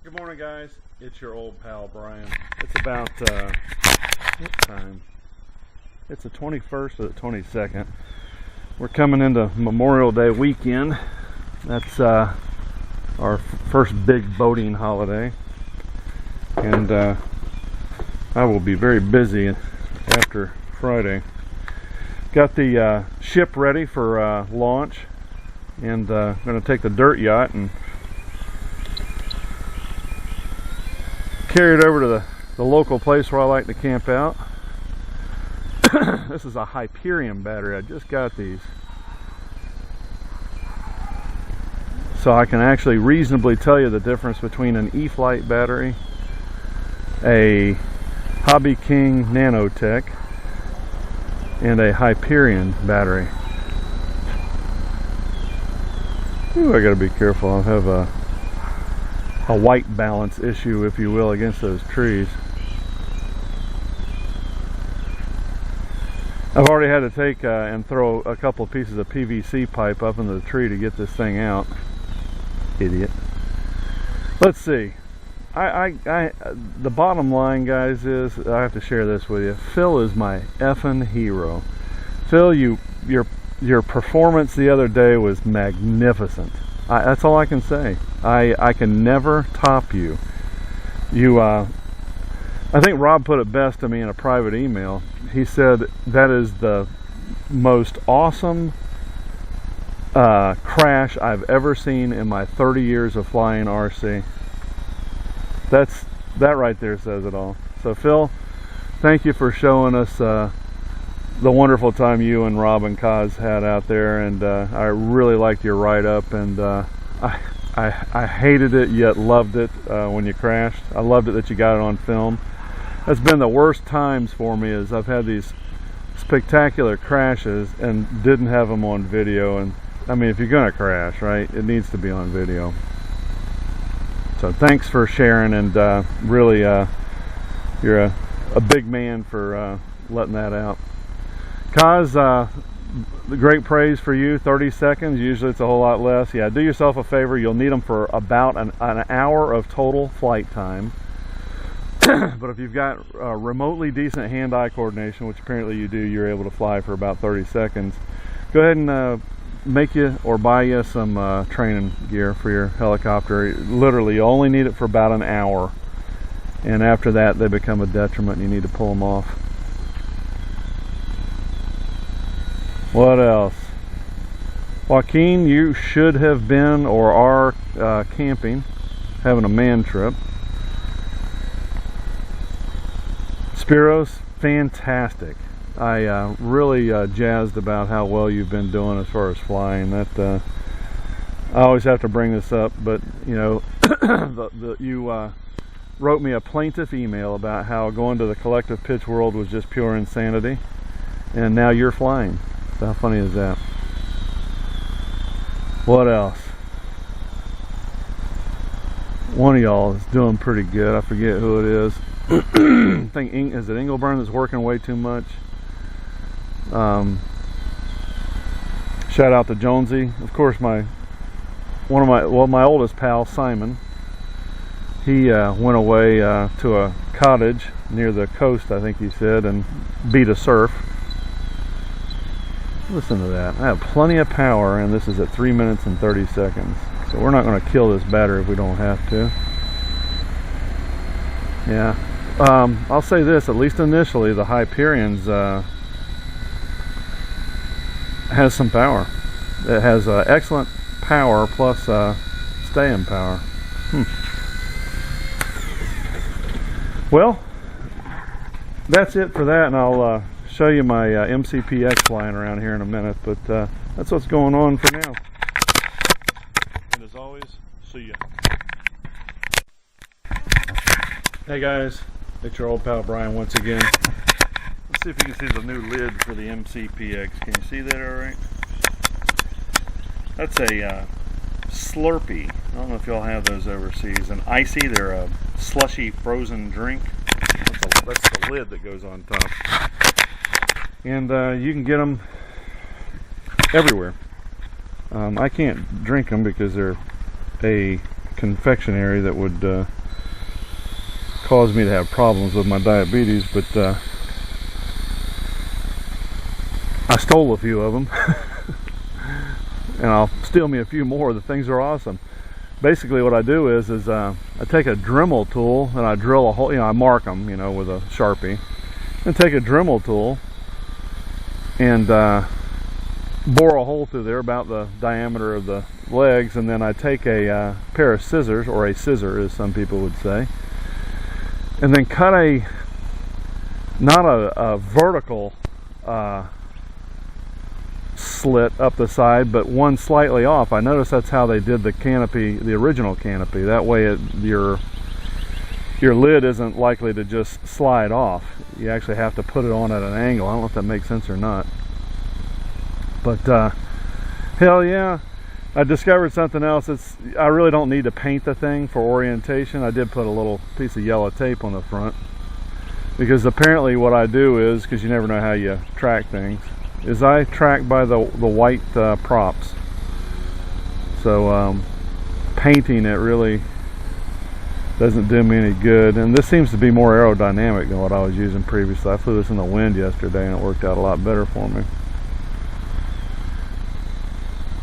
Good morning, guys. It's your old pal Brian. It's about what time? It's the 21st or the 22nd. We're coming into Memorial Day weekend. That's our first big boating holiday, and I will be very busy after Friday. Got the ship ready for launch, and I'm going to take the dirt yacht and carry it over to the local place where I like to camp out. This is a Hyperion battery. I just got these, so I can actually reasonably tell you the difference between an E-Flite battery, a Hobby King Nanotech, and a Hyperion battery. Ooh, I gotta be careful. I have a white balance issue, if you will, against those trees. I've already had to take and throw a couple of pieces of PVC pipe up into the tree to get this thing out. Idiot. Let's see. The bottom line, guys, is I have to share this with you. Phil is my effing hero. Phil, your performance the other day was magnificent. That's all I can say. I can never top you. I think Rob put it best to me in a private email. He said that is the most awesome crash I've ever seen in my 30 years of flying RC. That right there says it all. So Phil, thank you for showing us the wonderful time you and Rob and Kaz had out there, and I really liked your write-up, and I hated it yet loved it when you crashed. I loved it that you got it on film. That's been the worst times for me, is I've had these spectacular crashes and didn't have them on video. And I mean, if you're gonna crash, right, it needs to be on video. So thanks for sharing, and really you're a big man for letting that out. Kaz, the great praise for you. 30 seconds, usually it's a whole lot less. Yeah, do yourself a favor, you'll need them for about an hour of total flight time. But if you've got remotely decent hand-eye coordination, which apparently you do, you're able to fly for about 30 seconds. Go ahead and make you or buy you some training gear for your helicopter. Literally, you only need it for about an hour, and after that they become a detriment and you need to pull them off. What else? Joaquin, you should have been or are camping, having a man trip. Spiros, fantastic. I really jazzed about how well you've been doing as far as flying. That I always have to bring this up, but you know, you wrote me a plaintive email about how going to the collective pitch world was just pure insanity, and now you're flying. So how funny is that? What else? One of y'all is doing pretty good. I forget who it is. I think is it Engelburn that's working way too much. Shout out to Jonesy. Of course, my oldest pal Simon. He went away to a cottage near the coast, I think he said, and beat a surf. Listen to that. I have plenty of power, and this is at 3 minutes and 30 seconds. So we're not going to kill this battery if we don't have to. Yeah. I'll say this, at least initially, the Hyperion's has some power. It has excellent power plus staying power. Well, that's it for that, and I'll show you my MCPX flying around here in a minute, but that's what's going on for now. And as always, see ya. Hey guys, it's your old pal Brian once again. Let's see if you can see the new lid for the MCPX. Can you see that alright? That's a Slurpee. I don't know if y'all have those overseas. An icy, they're a slushy frozen drink. That's the lid that goes on top. And you can get them everywhere. I can't drink them because they're a confectionery that would cause me to have problems with my diabetes, but I stole a few of them. And I'll steal me a few more. The things are awesome. Basically what I do is I take a Dremel tool and I drill a hole, I mark them, with a Sharpie, and take a Dremel tool and bore a hole through there about the diameter of the legs, and then I take a pair of scissors, or a scissor as some people would say, and then cut not a vertical slit up the side, but one slightly off. I noticed that's how they did the canopy, the original canopy. That way your lid isn't likely to just slide off. You actually have to put it on at an angle. I don't know if that makes sense or not. But hell yeah, I discovered something else. I really don't need to paint the thing for orientation. I did put a little piece of yellow tape on the front, because apparently what I do is, because you never know how you track things, is I track by the white props. So painting it really doesn't do me any good, and this seems to be more aerodynamic than what I was using previously. I flew this in the wind yesterday and it worked out a lot better for me.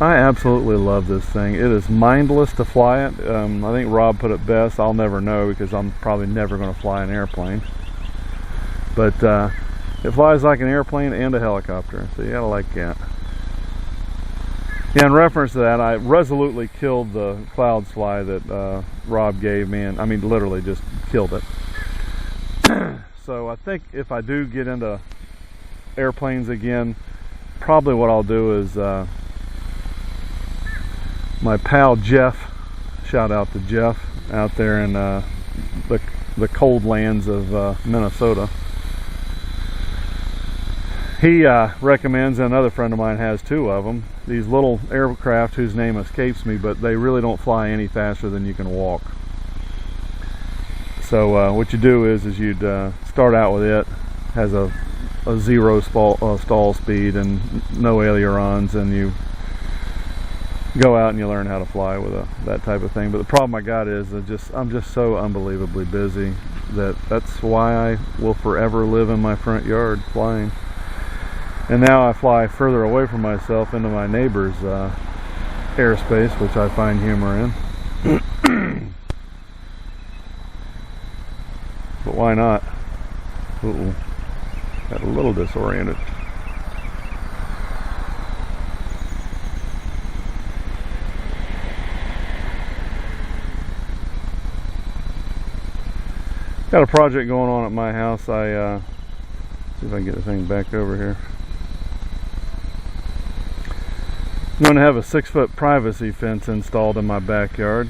I absolutely love this thing. It is mindless to fly it. I think Rob put it best. I'll never know, because I'm probably never going to fly an airplane, but it flies like an airplane and a helicopter, so you gotta like that. Yeah, in reference to that, I resolutely killed the Cloudfly that Rob gave me, and I mean literally just killed it. So I think if I do get into airplanes again, probably what I'll do is my pal Jeff, shout out to Jeff out there in the cold lands of Minnesota. He recommends, and another friend of mine has two of them, these little aircraft whose name escapes me, but they really don't fly any faster than you can walk. So what you do is you'd start out with it, has a zero stall speed and no ailerons, and you go out and you learn how to fly with that type of thing. But the problem I got is I'm just so unbelievably busy that's why I will forever live in my front yard flying. And now I fly further away from myself into my neighbor's airspace, which I find humor in. But why not? Uh-oh. Got a little disoriented. Got a project going on at my house. See if I can get the thing back over here. I'm going to have a 6-foot privacy fence installed in my backyard.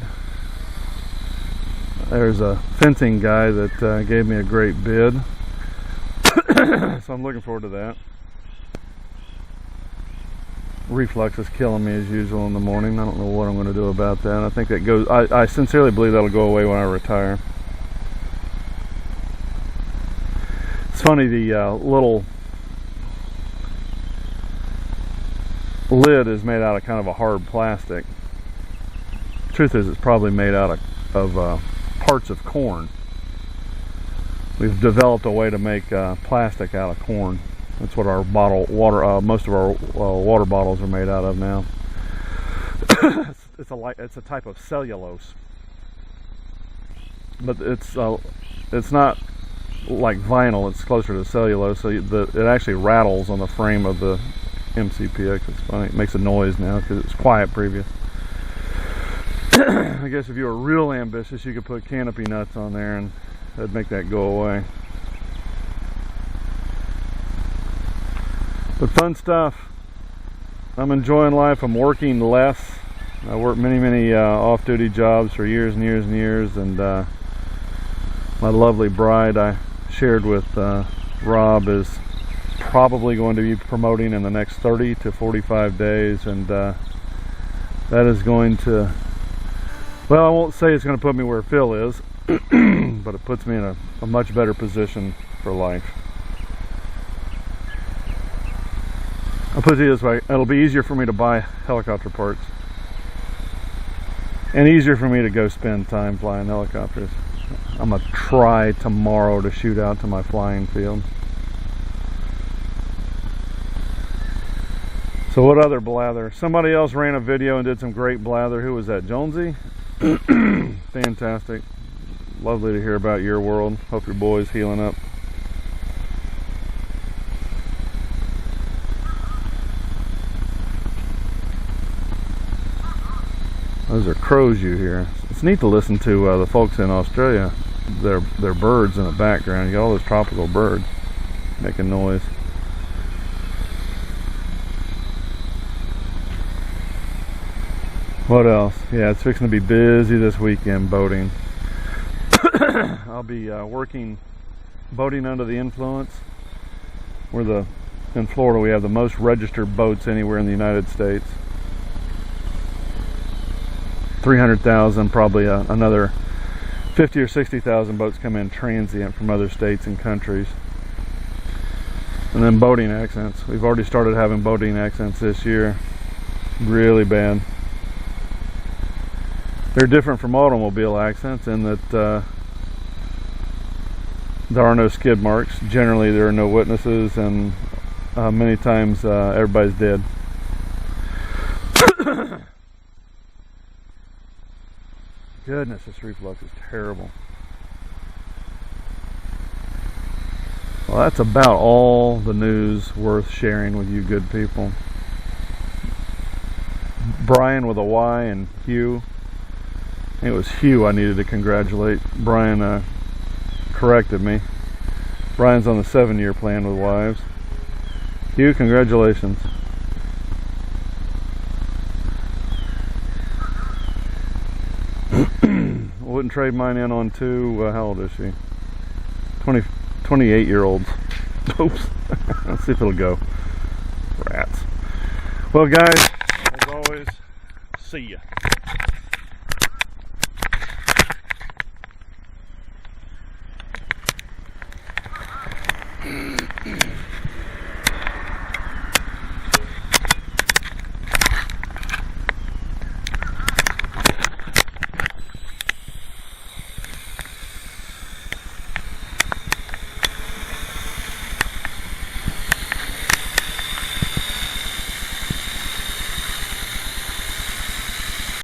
There's a fencing guy that gave me a great bid. So I'm looking forward to that. Reflux is killing me as usual in the morning. I don't know what I'm going to do about that. I think that goes. I sincerely believe that'll go away when I retire. It's funny, the little lid is made out of kind of a hard plastic. Truth is, it's probably made out of parts of corn. We've developed a way to make plastic out of corn. That's what our most of our water bottles are made out of now. It's a type of cellulose, but it's not like vinyl. It's closer to cellulose, so it actually rattles on the frame of the MCPX. It's funny. It makes a noise now because it was quiet previous. I guess if you were real ambitious, you could put canopy nuts on there and that'd make that go away. But fun stuff. I'm enjoying life. I'm working less. I worked many off-duty jobs for years and years and years, and my lovely bride I shared with Rob is probably going to be promoting in the next 30 to 45 days, and that is going to, well, I won't say it's going to put me where Phil is, but it puts me in a much better position for life. I'll put it this way, it'll be easier for me to buy helicopter parts. and easier for me to go spend time flying helicopters. I'm gonna try tomorrow to shoot out to my flying field. So what other blather? Somebody else ran a video and did some great blather. Who was that? Jonesy? Fantastic. Lovely to hear about your world. Hope your boy's healing up. Those are crows you hear. It's neat to listen to the folks in Australia. Their birds in the background. You got all those tropical birds making noise. What else? Yeah, it's fixing to be busy this weekend boating. I'll be working boating under the influence. In Florida, we have the most registered boats anywhere in the United States. 300,000, probably another 50 or 60,000 boats come in transient from other states and countries. And then boating accidents. We've already started having boating accidents this year. Really bad. They're different from automobile accidents in that there are no skid marks. Generally, there are no witnesses, and many times everybody's dead. Goodness, this reflux is terrible. Well, that's about all the news worth sharing with you good people. Brian with a Y and Hugh. It was Hugh I needed to congratulate. Brian corrected me. Brian's on the 7-year plan with wives. Hugh, congratulations. Wouldn't trade mine in on two. How old is she? 28-year-olds. Oops. Let's see if it'll go. Rats. Well, guys, as always, see ya.